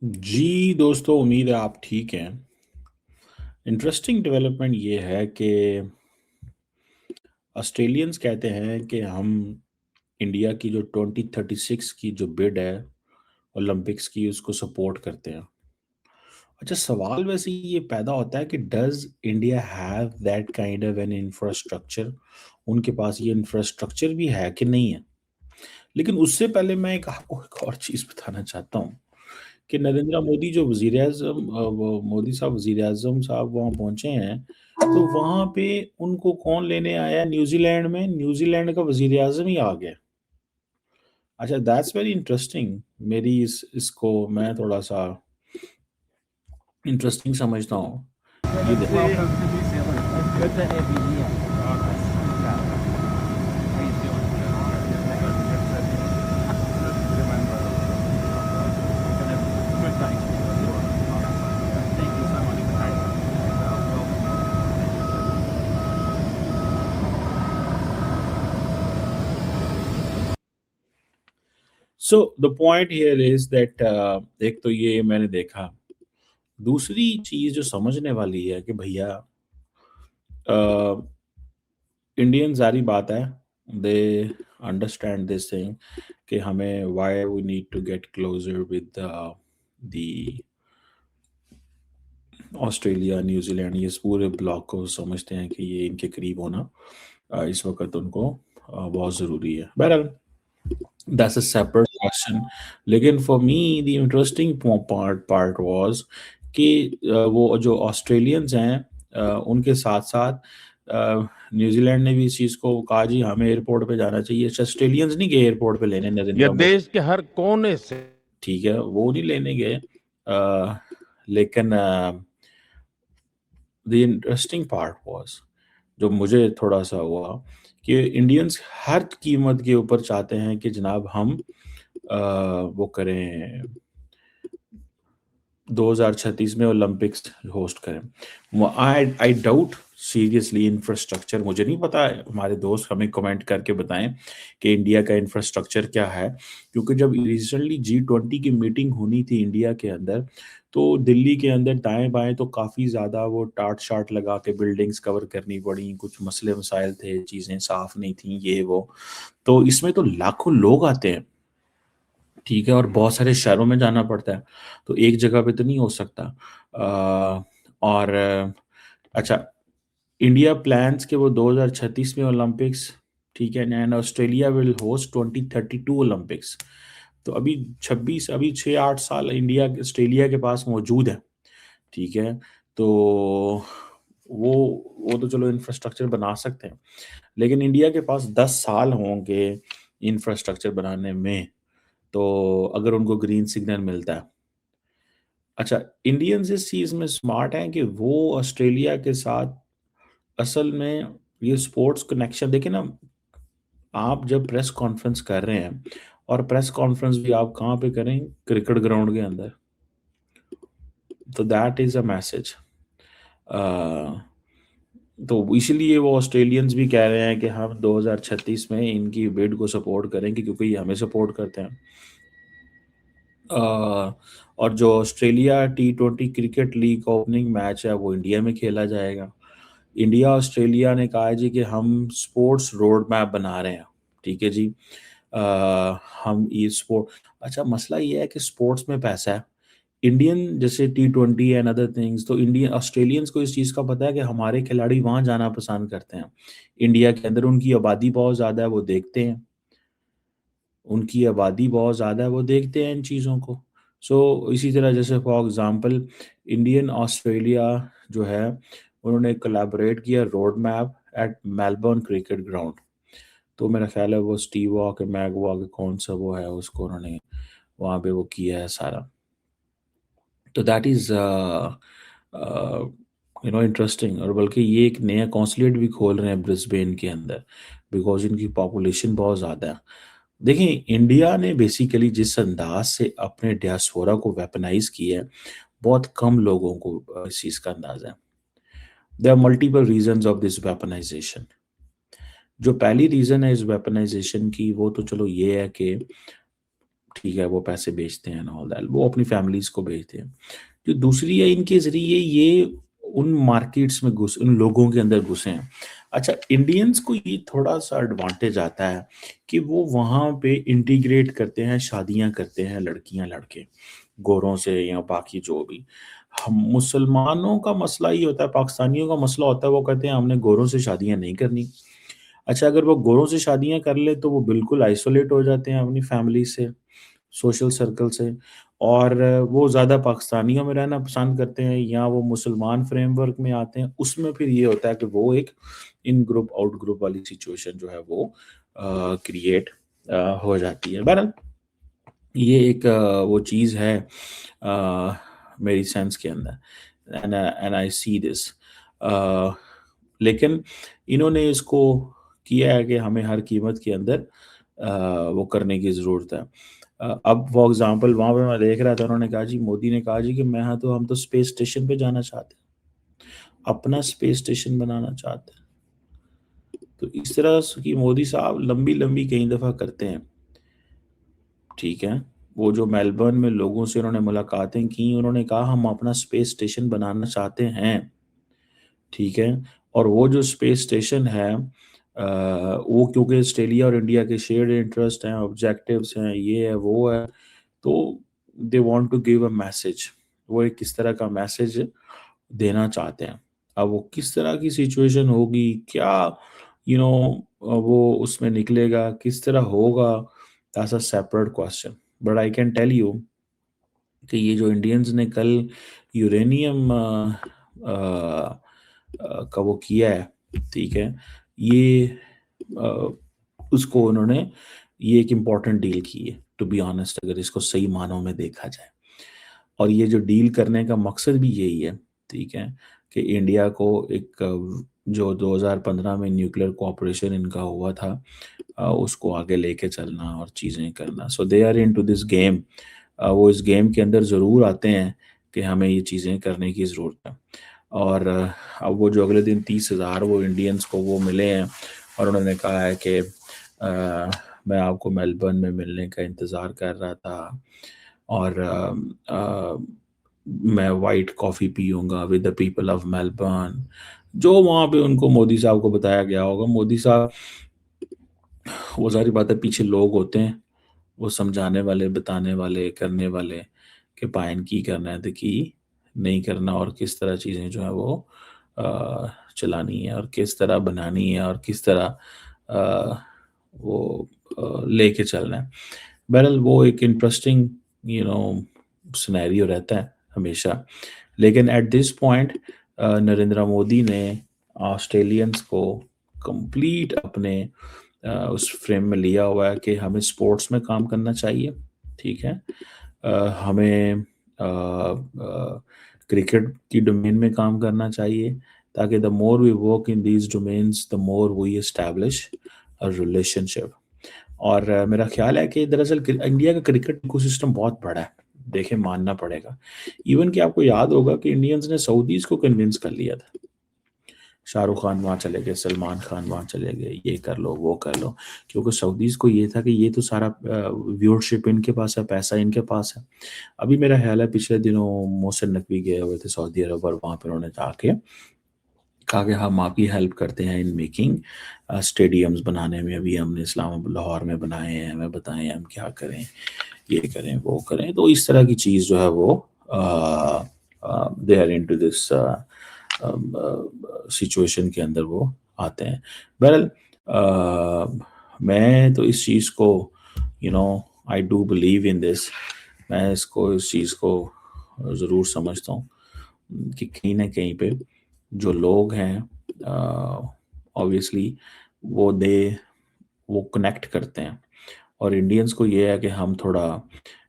जी दोस्तों, उम्मीद है आप ठीक हैं। इंटरेस्टिंग डेवलपमेंट ये है कि ऑस्ट्रेलियंस कहते हैं कि हम इंडिया की जो 2036 की जो बिड है ओलंपिक्स की, उसको सपोर्ट करते हैं। अच्छा, सवाल वैसे ये पैदा होता है कि does India have that kind of N infrastructure. उनके पास ये इंफ्रास्ट्रक्चर भी है कि नहीं है। लेकिन उससे पहले मैं आपको एक और चीज़ बताना चाहता हूँ कि नरेंद्र मोदी जो वज़ीर आज़म वो मोदी साहब वज़ीर आज़म साहब वहाँ पहुँचे हैं, तो वहाँ पे उनको कौन लेने आया न्यूज़ीलैंड में? न्यूज़ीलैंड का वज़ीर आज़म ही आ गया। अच्छा, दैट्स वेरी इंटरेस्टिंग। मेरी इसको मैं थोड़ा-सा इंटरेस्टिंग समझता हूँ। ये देखिए। Welcome to New Zealand. It's good to have you here. Yeah. How you feeling? Good, thanks. Thank you so much for taking. So the point here is that एक तो ये मैंने देखा। दूसरी चीज़ जो समझने वाली है कि भैया अ इंडियन ज़ाहिर बात है, दे अंडरस्टैंड दिस थिंग कि हमें why we need to get closer with the Australia, New Zealand, ये इस पूरे ब्लॉक को समझते हैं कि ये इनके करीब होना इस वक़्त उनको बहुत ज़रूरी है। बहरहाल, दैट्स अ सेपरेट क्वेश्चन। लेकिन for me the interesting part was कि वो जो ऑस्ट्रेलियंस हैं उनके साथ-साथ न्यूज़ीलैंड ने भी इस चीज़ को कहा जी हमें एयरपोर्ट पे जाना चाहिए। अच्छा, ऑस्ट्रेलियंस नहीं गए एयरपोर्ट पे लेने यह नरेंद्र मोदी, देश के हर कोने से ठीक है, वो नहीं लेने गए। लेकिन द इंटरेस्टिंग पार्ट वाज़, जो मुझे थोड़ा-सा हुआ कि इंडियंस हर कीमत के ऊपर चाहते हैं कि जनाब हम वो करें 2036 में ओलंपिक्स होस्ट करें। आई आई डाउट सीरियसली इंफ्रास्ट्रक्चर, मुझे नहीं पता है, हमारे दोस्त हमें कमेंट करके बताएं कि इंडिया का इंफ्रास्ट्रक्चर क्या है। क्योंकि जब रिसेंटली G20 की मीटिंग होनी थी इंडिया के अंदर, तो दिल्ली के अंदर दाएं बाएं तो काफ़ी ज़्यादा वो टाट शाट लगा के बिल्डिंग्स कवर करनी पड़ी, कुछ मसले मसाइल थे, चीज़ें साफ नहीं थी, ये वो। तो इसमें तो लाखों लोग आते हैं, ठीक है, और बहुत सारे शहरों में जाना पड़ता है, तो एक जगह पे तो नहीं हो सकता। और अच्छा, इंडिया प्लान्स कि वो 2036 में ओलंपिक्स, ठीक है, and Australia will host 2032 Olympics. तो अभी 26 अभी 6-8 साल इंडिया ऑस्ट्रेलिया के पास मौजूद है, ठीक है। तो वो वो तो चलो इंफ्रास्ट्रक्चर बना सकते हैं, लेकिन इंडिया के पास 10 साल होंगे इंफ्रास्ट्रक्चर बनाने में, तो अगर उनको ग्रीन सिग्नल मिलता है। अच्छा, इंडियंस इस चीज़ में स्मार्ट हैं कि वो ऑस्ट्रेलिया के साथ असल में ये स्पोर्ट्स कनेक्शन देखिए ना, आप जब प्रेस कॉन्फ्रेंस कर रहे हैं और प्रेस कॉन्फ्रेंस भी आप कहाँ पे करें? क्रिकेट ग्राउंड के अंदर। तो दैट इज़ अ मैसेज। अ, तो इसीलिए वो ऑस्ट्रेलियंस भी कह रहे हैं कि हम 2036 में इनकी बिड को सपोर्ट करेंगे क्योंकि ये हमें सपोर्ट करते हैं। और जो ऑस्ट्रेलिया T20 क्रिकेट लीग का ओपनिंग मैच है वो इंडिया में खेला जाएगा। इंडिया ऑस्ट्रेलिया ने कहा है जी कि हम स्पोर्ट्स रोड मैप बना रहे हैं, ठीक है जी। हम ई स्पोर्ट, अच्छा मसला ये है कि स्पोर्ट्स में पैसा है। इंडियन जैसे T20 एंड अदर थिंग्स, तो इंडियन ऑस्ट्रेलियंस को इस चीज़ का पता है कि हमारे खिलाड़ी वहाँ जाना पसंद करते हैं। इंडिया के अंदर उनकी आबादी बहुत ज़्यादा है, वो देखते हैं। उनकी आबादी बहुत ज़्यादा है, वो देखते हैं इन चीज़ों को। सो इसी तरह जैसे फॉर एग्ज़ाम्पल इंडियन ऑस्ट्रेलिया जो है, उन्होंने कोलैबोरेट किया road map at Melbourne cricket ground. तो मेरा ख़्याल है वो स्टीव वॉ के मैग वॉ के कौन-सा वो है, उसको उन्होंने वहाँ पे वो किया है सारा। तो दैट इज़ इंटरेस्टिंग, और बल्कि ये एक नया कॉन्सुलेट भी खोल रहे हैं ब्रिस्बेन के अंदर, बिकॉज़ इनकी पॉपुलेशन बहुत ज़्यादा है। देखिए, इंडिया ने बेसिकली जिस अंदाज से अपने डियास्पोरा को वेपनाइज किया है, बहुत कम लोगों को इस चीज़ का अंदाजा है। There are multiple reasons of this weaponisation. जो पहली रीज़न है इस वेपनाइजेशन की, वो तो चलो ये है कि ठीक है, वो पैसे भेजते हैं ऑल दैट, वो अपनी फैमिलीज को भेजते हैं। जो दूसरी है, इनके जरिए ये उन मार्केट्स में घुस उन लोगों के अंदर घुसे हैं। अच्छा, इंडियंस को ये थोड़ा सा एडवांटेज आता है कि वो वहाँ पे इंटीग्रेट करते हैं, शादियां करते हैं लड़कियां लड़के, गोरों से या बाकी जो भी। हम मुसलमानों का मसला ये होता है, पाकिस्तानियों का मसला होता है, वो कहते हैं हमने गोरों से शादियां नहीं करनी। अच्छा, अगर वो गोरों से शादियां कर ले तो वो बिल्कुल आइसोलेट हो जाते हैं अपनी फैमिली से, सोशल सर्कल से, और वो ज़्यादा पाकिस्तानियों में रहना पसंद करते हैं, या वो मुसलमान फ्रेमवर्क में आते हैं। उसमें फिर ये होता है कि वो एक इन ग्रुप आउट ग्रुप वाली सिचुएशन जो है वो क्रिएट हो जाती है। बहरहाल ये एक वो चीज़ है मेरी सेंस के अंदर, एंड आई सी दिस। लेकिन इन्होंने इसको किया है कि हमें हर कीमत के अंदर वो करने की ज़रूरत है। अब फॉर एग्जांपल वहाँ पे मैं देख रहा था, उन्होंने कहा जी, मोदी ने कहा जी कि मैं हाँ, तो हम तो स्पेस स्टेशन पे जाना चाहते हैं, अपना स्पेस स्टेशन बनाना चाहते हैं। तो इस तरह की मोदी साहब लंबी लंबी कई दफ़ा करते हैं, ठीक है। वो जो मेलबर्न में लोगों से उन्होंने मुलाकातें की, उन्होंने कहा हम अपना स्पेस स्टेशन बनाना चाहते हैं, ठीक है। और वो जो स्पेस स्टेशन है, वो क्योंकि ऑस्ट्रेलिया और इंडिया के शेयर्ड इंटरेस्ट हैं, ऑब्जेक्टिव्स हैं, ये है वो है, तो they want to give a message. वो एक किस तरह का मैसेज देना चाहते हैं। अब वो किस तरह की सिचुएशन होगी, क्या वो उसमें निकलेगा, किस तरह होगा, that's a separate question. But I can tell you कि ये जो इंडियंस ने कल यूरेनियम का वो किया है, ठीक है, ये उसको उन्होंने, ये एक इम्पॉर्टेंट डील की है, टू बी ऑनेस्ट, अगर इसको सही मानों में देखा जाए। और ये जो डील करने का मकसद भी यही है, ठीक है, कि इंडिया को एक जो 2015 में न्यूक्लियर कोऑपरेशन इनका हुआ था, उसको आगे लेके चलना और चीज़ें करना। So they are into this game. वो इस गेम के अंदर ज़रूर आते हैं कि हमें ये चीज़ें करने की ज़रूरत है। और अब वो जो अगले दिन 30,000 वो इंडियंस को वो मिले हैं, और उन्होंने कहा है कि मैं आपको मेलबर्न में मिलने का इंतज़ार कर रहा था, और मैं वाइट कॉफ़ी पीऊँगा with the people of Melbourne. जो वहाँ पे उनको मोदी साहब को बताया गया होगा, मोदी साहब, वो सारी बातें पीछे लोग होते हैं, वो समझाने वाले, बताने वाले, करने वाले, कि पाइन की करना है तो की नहीं करना, और किस तरह चीज़ें जो है वो चलानी है, और किस तरह बनानी है, और किस तरह वो लेके चलना है। बहरहाल वो एक इंटरेस्टिंग यू नो सिनेरियो रहता है हमेशा। लेकिन at this point Narendra Modi ने ऑस्ट्रेलियंस को कंप्लीट अपने उस फ्रेम में लिया हुआ है कि हमें स्पोर्ट्स में काम करना चाहिए, ठीक है। हमें क्रिकेट की डोमेन में काम करना चाहिए, ताकि the more we work in these domains the more we establish a relationship. और मेरा ख्याल है कि दरअसल इंडिया का क्रिकेट इकोसिस्टम बहुत बड़ा है, देखें, मानना पड़ेगा। इवन कि आपको याद होगा कि इंडियंस ने सऊदीज को कन्विंस कर लिया था, शाहरुख खान वहाँ चले गए, सलमान खान वहाँ चले गए, ये कर लो वो कर लो, क्योंकि सऊदीज को ये था कि ये तो सारा व्यूअरशिप इनके पास है, पैसा इनके पास है। अभी मेरा ख्याल है पिछले दिनों मोहसिन नकवी गए हुए थे सऊदी अरब, और वहाँ पर उन्होंने जाके कहा कि हम आपकी हेल्प करते हैं इन मेकिंग स्टेडियम्स बनाने में। अभी हमने इस्लामाबाद, लाहौर में बनाए हैं, हमें बताएं हम क्या करें, ये करें वो करें। तो इस तरह की चीज़ जो है वो they are into this situation के अंदर वो आते हैं। बहरहाल मैं तो इस चीज़ को I do believe in this, मैं इसको, इस चीज़ को ज़रूर समझता हूँ कि कहीं ना कहीं पे जो लोग हैं, ऑब्वियसली वो कनेक्ट करते हैं। और इंडियंस को ये है कि हम थोड़ा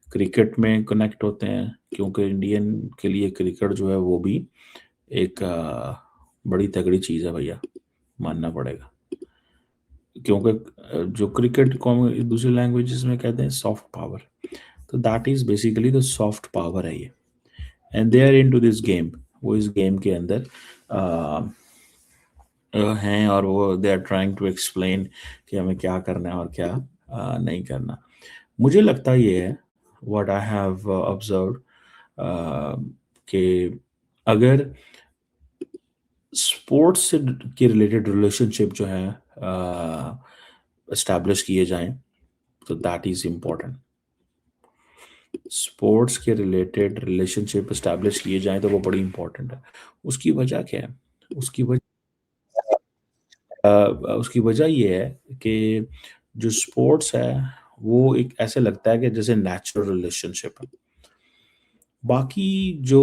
क्रिकेट में कनेक्ट होते हैं, क्योंकि इंडियन के लिए क्रिकेट जो है वो भी एक बड़ी तगड़ी चीज़ है भैया, मानना पड़ेगा। क्योंकि जो क्रिकेट को हम दूसरी लैंग्वेजेस में कहते हैं सॉफ्ट पावर, तो that is basically the soft power है ये, and they are into this game. वो इस गेम के अंदर हैं, और वो they are trying to explain कि हमें क्या करना है और क्या नहीं करना। मुझे लगता ये है, व्हाट आई हैव ऑब्जर्व्ड, कि अगर स्पोर्ट्स से के रिलेटेड रिलेशनशिप जो है एस्टैब्लिश किए जाएं, तो दैट इज इम्पोर्टेंट। स्पोर्ट्स के रिलेटेड रिलेशनशिप एस्टैब्लिश किए जाएं तो वो बड़ी इंपॉर्टेंट है। उसकी वजह क्या है? उसकी वजह उसकी वजह ये है कि जो स्पोर्ट्स है वो एक ऐसे लगता है कि जैसे नेचुरल रिलेशनशिप है। बाकी जो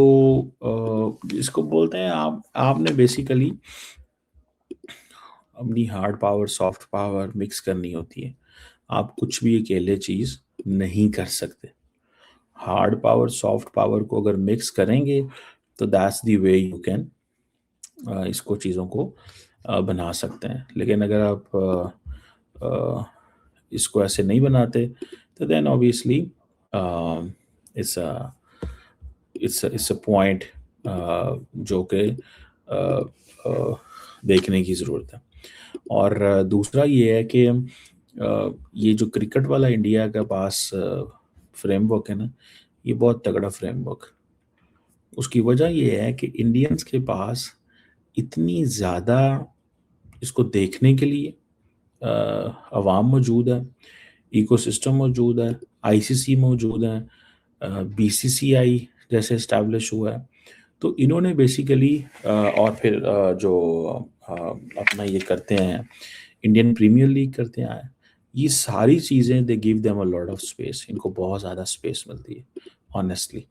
इसको बोलते हैं, आपने बेसिकली अपनी hard power soft power mix करनी होती है। आप कुछ भी अकेले चीज नहीं कर सकते। हार्ड पावर सॉफ्ट पावर को अगर मिक्स करेंगे तो that's the way you can इसको चीज़ों को बना सकते हैं। लेकिन अगर आप इसको ऐसे नहीं बनाते तो then obviously it's it's a point जो कि देखने की ज़रूरत है। और दूसरा ये है कि ये जो क्रिकेट वाला इंडिया के पास फ्रेमवर्क है ना, ये बहुत तगड़ा फ्रेमवर्क। उसकी वजह ये है कि इंडियंस के पास इतनी ज़्यादा इसको देखने के लिए अवाम मौजूद है, इकोसिस्टम मौजूद है, आईसीसी मौजूद है, बीसीसीआई जैसे इस्टेब्लिश हुआ है। तो इन्होंने बेसिकली और फिर जो अपना ये करते हैं, इंडियन प्रीमियर लीग करते हैं, ये सारी चीज़ें they give them a lot of space. इनको बहुत ज़्यादा स्पेस मिलती है ऑनेस्टली।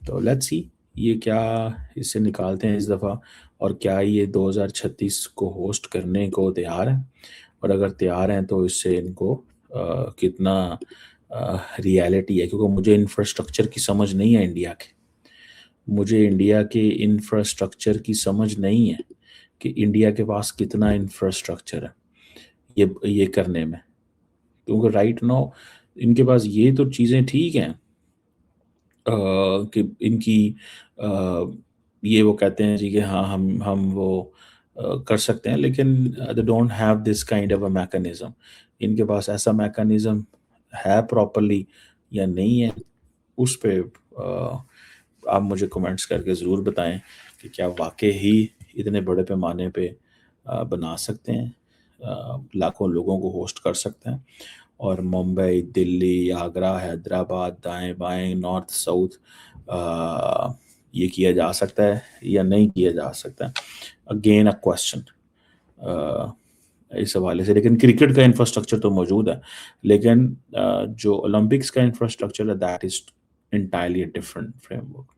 तो लेट्स सी ये क्या इससे निकालते हैं इस दफ़ा, और क्या ये 2036 को होस्ट करने को तैयार है। और अगर तैयार हैं तो इससे इनको कितना रियलिटी है, क्योंकि मुझे इंफ्रास्ट्रक्चर की समझ नहीं है इंडिया के। मुझे इंडिया के इंफ्रास्ट्रक्चर की समझ नहीं है कि इंडिया के पास कितना इंफ्रास्ट्रक्चर है ये करने में। क्योंकि राइट नाउ इनके पास ये तो चीज़ें ठीक हैं कि इनकी ये वो कहते हैं जी कि हाँ हम वो कर सकते हैं, लेकिन they don't have this kind of a mechanism. इनके पास ऐसा मैकेनिज्म है प्रॉपरली या नहीं है, उस पे आप मुझे कमेंट्स करके ज़रूर बताएं कि क्या वाकई ही इतने बड़े पैमाने पे बना सकते हैं, लाखों लोगों को होस्ट कर सकते हैं। और मुंबई, दिल्ली, आगरा, हैदराबाद, दाएं बाएं, नॉर्थ साउथ ये किया जा सकता है या नहीं किया जा सकता है, अगेन अ क्वेश्चन इस हवाले से। लेकिन क्रिकेट का इंफ्रास्ट्रक्चर तो मौजूद है, लेकिन जो ओलंपिक्स का इंफ्रास्ट्रक्चर है that is entirely a different framework.